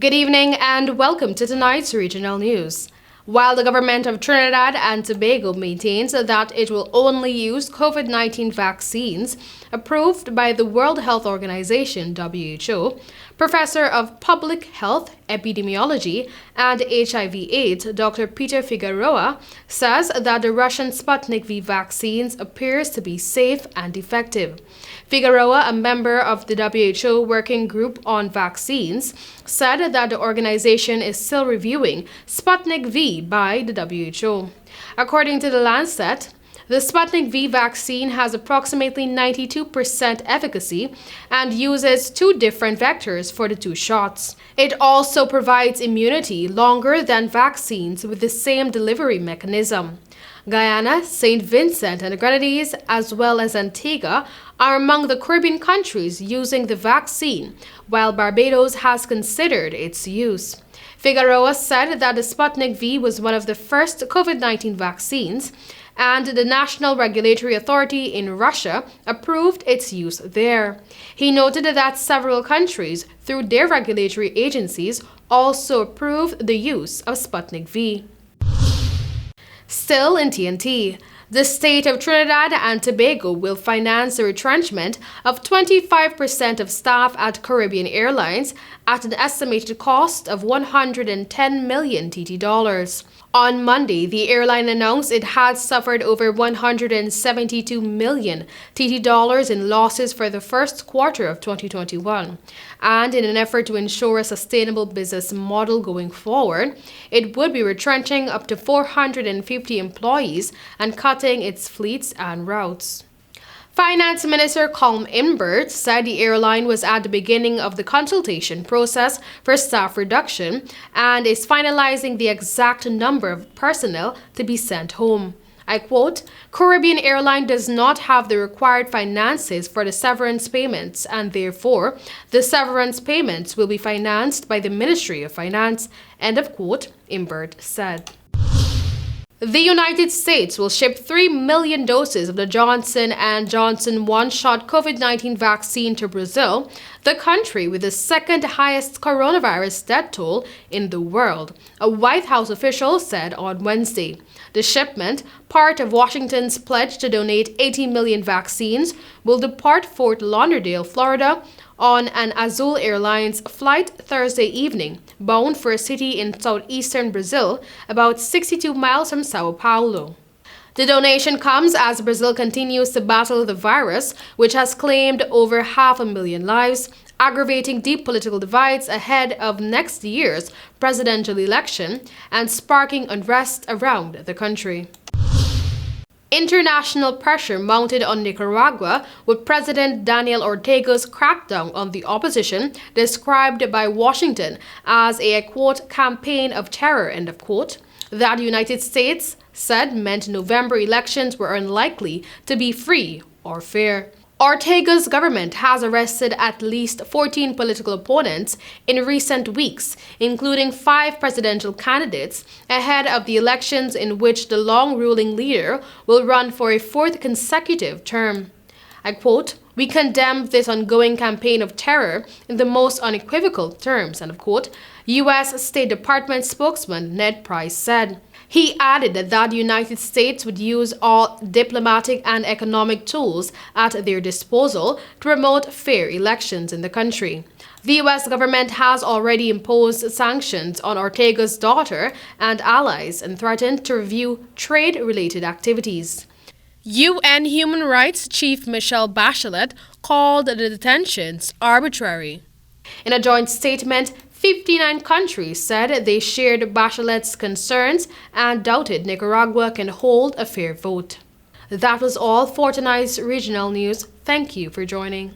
Good evening and welcome to tonight's regional news. While the government of Trinidad and Tobago maintains that it will only use COVID-19 vaccines approved by the World Health Organization (WHO), Professor of Public Health, Epidemiology, and HIV/AIDS, Dr. Peter Figueroa, says that the Russian Sputnik V vaccines appears to be safe and effective. Figueroa, a member of the WHO Working Group on Vaccines, said that the organization is still reviewing Sputnik V by the WHO. According to the Lancet, the Sputnik V vaccine has approximately 92% efficacy and uses two different vectors for the two shots. It also provides immunity longer than vaccines with the same delivery mechanism. Guyana, St. Vincent and the Grenadines, as well as Antigua, are among the Caribbean countries using the vaccine, while Barbados has considered its use. Figueroa said that the Sputnik V was one of the first COVID-19 vaccines, and the National Regulatory Authority in Russia approved its use there. He noted that several countries, through their regulatory agencies, also approved the use of Sputnik V. Still in TNT, the state of Trinidad and Tobago will finance the retrenchment of 25% of staff at Caribbean Airlines at an estimated cost of $110 million TT. On Monday, the airline announced it had suffered over $172 million TT in losses for the first quarter of 2021. And in an effort to ensure a sustainable business model going forward, it would be retrenching up to 450 employees and cutting its fleets and routes. Finance Minister Colm Imbert said the airline was at the beginning of the consultation process for staff reduction and is finalizing the exact number of personnel to be sent home. I quote, "Caribbean Airline does not have the required finances for the severance payments, and therefore the severance payments will be financed by the Ministry of Finance," end of quote, Imbert said. The United States will ship 3 million doses of the Johnson & Johnson one-shot COVID-19 vaccine to Brazil, the country with the second highest coronavirus death toll in the world, a White House official said on Wednesday. The shipment, part of Washington's pledge to donate 80 million vaccines, will depart Fort Lauderdale, Florida, on an Azul Airlines flight Thursday evening, bound for a city in southeastern Brazil, about 62 miles from Sao Paulo. The donation comes as Brazil continues to battle the virus, which has claimed over 500,000 lives, aggravating deep political divides ahead of next year's presidential election and sparking unrest around the country. International pressure mounted on Nicaragua with President Daniel Ortega's crackdown on the opposition described by Washington as a, quote, campaign of terror, end of quote, that the United States said meant November elections were unlikely to be free or fair. Ortega's government has arrested at least 14 political opponents in recent weeks, including 5 presidential candidates, ahead of the elections in which the long-ruling leader will run for a 4th consecutive term. I quote, "We condemn this ongoing campaign of terror in the most unequivocal terms," end of quote, U.S. State Department spokesman Ned Price said. He added that the United States would use all diplomatic and economic tools at their disposal to promote fair elections in the country. The U.S. government has already imposed sanctions on Ortega's daughter and allies and threatened to review trade-related activities. UN Human Rights Chief Michelle Bachelet called the detentions arbitrary. In a joint statement, 59 countries said they shared Bachelet's concerns and doubted Nicaragua can hold a fair vote. That was all for tonight's regional news. Thank you for joining.